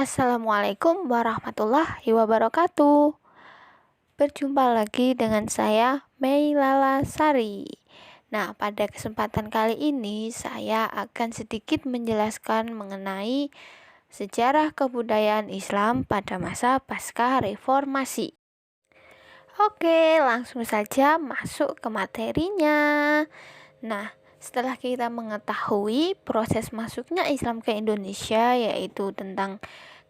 Assalamualaikum warahmatullahi wabarakatuh. Berjumpa lagi dengan saya, Mei Lala Sari. Nah, pada kesempatan kali ini saya akan sedikit menjelaskan mengenai sejarah kebudayaan Islam pada masa pasca reformasi. Oke, langsung saja masuk ke materinya. Nah, setelah kita mengetahui proses masuknya Islam ke Indonesia, yaitu tentang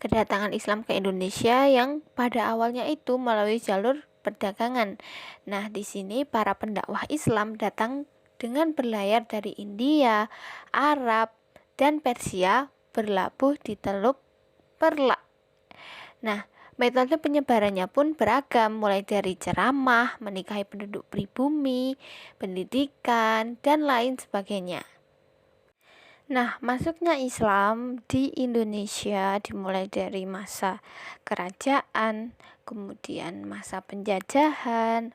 kedatangan Islam ke Indonesia yang pada awalnya itu melalui jalur perdagangan. Nah, di sini para pendakwah Islam datang dengan berlayar dari India, Arab, dan Persia berlabuh di Teluk Perla. Nah, metode penyebarannya pun beragam, mulai dari ceramah, menikahi penduduk pribumi, pendidikan, dan lain sebagainya. Nah, masuknya Islam di Indonesia dimulai dari masa kerajaan, kemudian masa penjajahan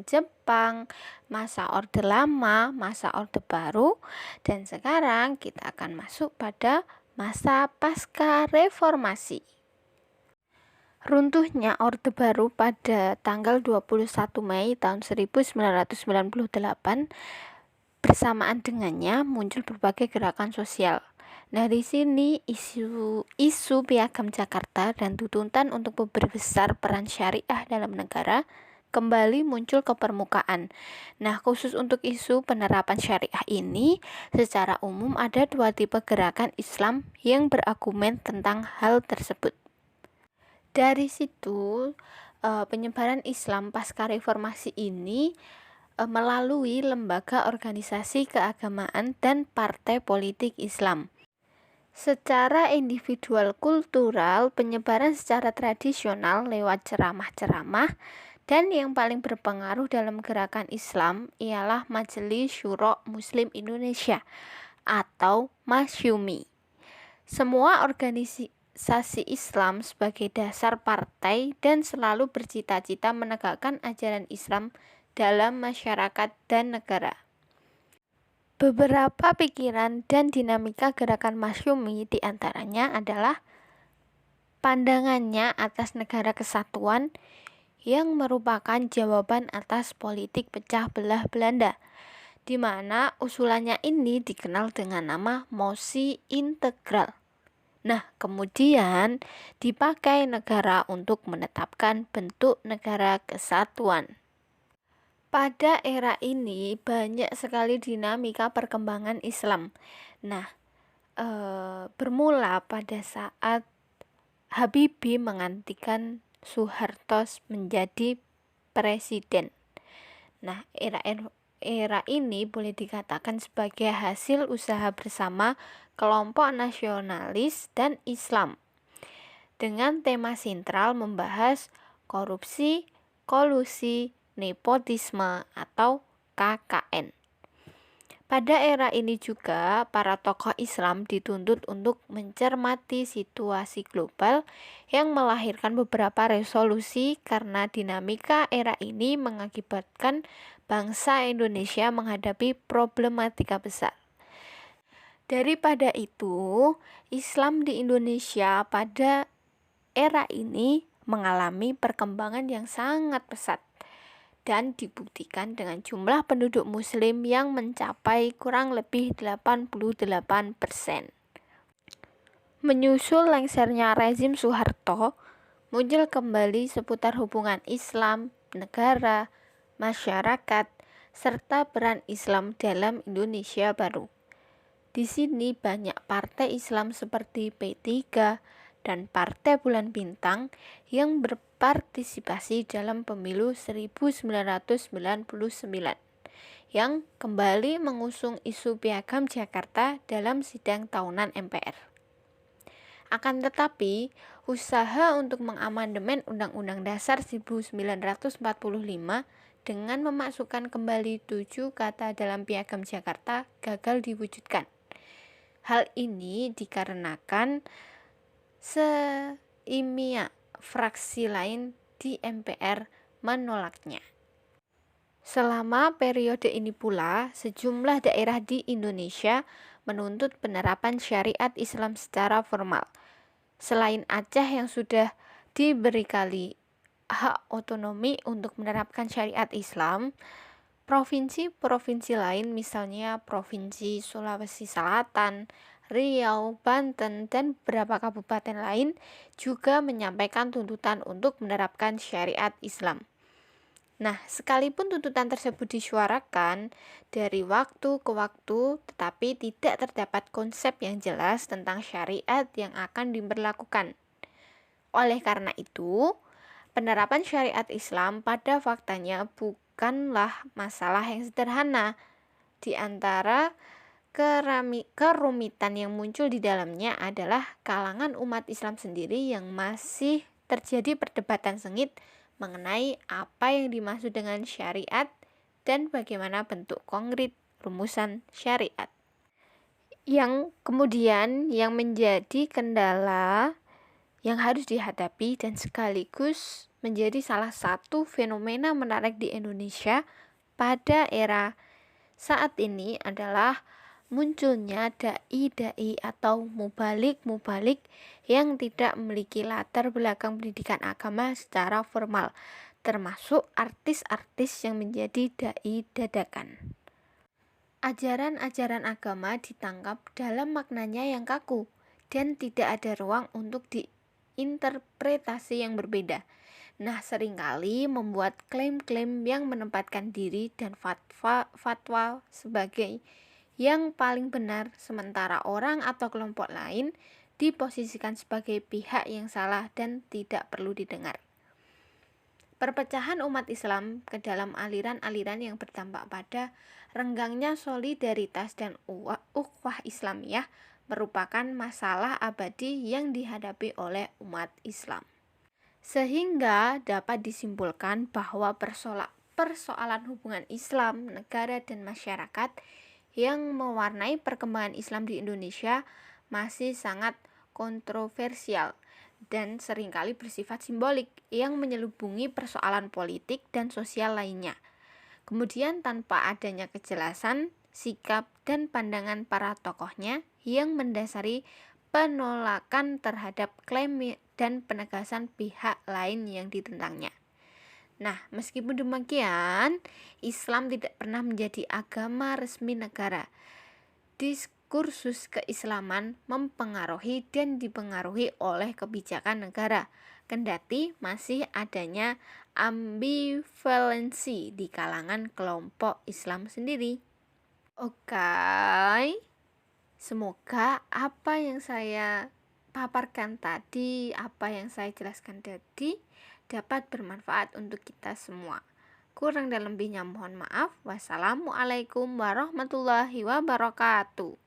Jepang, masa Orde Lama, masa Orde Baru, dan sekarang kita akan masuk pada masa pasca reformasi. Runtuhnya Orde Baru pada tanggal 21 Mei tahun 1998, bersamaan dengannya muncul berbagai gerakan sosial. Nah, di sini isu Piagam Jakarta dan tuntutan untuk memperbesar peran syariah dalam negara kembali muncul ke permukaan. Nah, khusus untuk isu penerapan syariah ini, secara umum ada dua tipe gerakan Islam yang berargumen tentang hal tersebut. Dari situ, penyebaran Islam pasca reformasi ini melalui lembaga organisasi keagamaan dan partai politik Islam. Secara individual kultural, penyebaran secara tradisional lewat ceramah-ceramah, dan yang paling berpengaruh dalam gerakan Islam ialah Majelis Syuro Muslim Indonesia atau Masyumi. Semua organisasi Islam sebagai dasar partai dan selalu bercita-cita menegakkan ajaran Islam dalam masyarakat dan negara. Beberapa pikiran dan dinamika gerakan Masyumi diantaranya adalah pandangannya atas negara kesatuan yang merupakan jawaban atas politik pecah belah Belanda, di mana usulannya ini dikenal dengan nama Mosi Integral. Nah, kemudian dipakai negara untuk menetapkan bentuk negara kesatuan. Pada era ini banyak sekali dinamika perkembangan Islam. Nah, bermula pada saat Habibie menggantikan Soeharto menjadi presiden. Nah, era ini boleh dikatakan sebagai hasil usaha bersama kelompok nasionalis dan Islam, dengan tema sentral membahas korupsi, kolusi, nepotisme atau KKN. Pada era ini juga para tokoh Islam dituntut untuk mencermati situasi global yang melahirkan beberapa resolusi karena dinamika era ini mengakibatkan bangsa Indonesia menghadapi problematika besar. Daripada itu, Islam di Indonesia pada era ini mengalami perkembangan yang sangat pesat dan dibuktikan dengan jumlah penduduk muslim yang mencapai kurang lebih 88%. Menyusul lengsernya rezim Soeharto, muncul kembali seputar hubungan Islam, negara, masyarakat, serta peran Islam dalam Indonesia baru. Di sini banyak partai Islam seperti P3 dan Partai Bulan Bintang yang berpartisipasi dalam pemilu 1999 yang kembali mengusung isu Piagam Jakarta dalam sidang tahunan MPR. Akan tetapi, usaha untuk mengamandemen Undang-Undang Dasar 1945 dengan memasukkan kembali 7 kata dalam Piagam Jakarta gagal diwujudkan. Hal ini dikarenakan seimia fraksi lain di MPR menolaknya. Selama periode ini pula, sejumlah daerah di Indonesia menuntut penerapan syariat Islam secara formal. Selain Aceh yang sudah diberi hak otonomi untuk menerapkan syariat Islam, provinsi-provinsi lain misalnya Provinsi Sulawesi Selatan, Riau, Banten, dan beberapa kabupaten lain juga menyampaikan tuntutan untuk menerapkan syariat Islam. Nah, sekalipun tuntutan tersebut disuarakan dari waktu ke waktu, tetapi tidak terdapat konsep yang jelas tentang syariat yang akan diberlakukan. Oleh karena itu, penerapan syariat Islam pada faktanya bukanlah masalah yang sederhana. Di antara kerumitan yang muncul di dalamnya adalah kalangan umat Islam sendiri yang masih terjadi perdebatan sengit mengenai apa yang dimaksud dengan syariat dan bagaimana bentuk konkret rumusan syariat. Yang kemudian yang menjadi kendala yang harus dihadapi dan sekaligus menjadi salah satu fenomena menarik di Indonesia pada era saat ini adalah munculnya dai-dai atau mubalik-mubalik yang tidak memiliki latar belakang pendidikan agama secara formal, termasuk artis-artis yang menjadi dai dadakan. Ajaran-ajaran agama ditangkap dalam maknanya yang kaku dan tidak ada ruang untuk diinterpretasi yang berbeda. Nah, seringkali membuat klaim-klaim yang menempatkan diri dan fatwa sebagai yang paling benar, sementara orang atau kelompok lain diposisikan sebagai pihak yang salah dan tidak perlu didengar. Perpecahan umat Islam ke dalam aliran-aliran yang berdampak pada renggangnya solidaritas dan ukhuwah Islamiyah merupakan masalah abadi yang dihadapi oleh umat Islam. Sehingga dapat disimpulkan bahwa persoalan hubungan Islam, negara, dan masyarakat yang mewarnai perkembangan Islam di Indonesia masih sangat kontroversial dan seringkali bersifat simbolik yang menyelubungi persoalan politik dan sosial lainnya. Kemudian tanpa adanya kejelasan, sikap, dan pandangan para tokohnya yang mendasari penolakan terhadap klaim dan penegasan pihak lain yang ditentangnya. Nah, meskipun demikian, Islam tidak pernah menjadi agama resmi negara. Diskursus keislaman mempengaruhi dan dipengaruhi oleh kebijakan negara, kendati masih adanya ambivalensi di kalangan kelompok Islam sendiri. Oke. Semoga apa yang saya paparkan tadi, apa yang saya jelaskan tadi dapat bermanfaat untuk kita semua. Kurang dan lebihnya mohon maaf. Wassalamualaikum warahmatullahi wabarakatuh.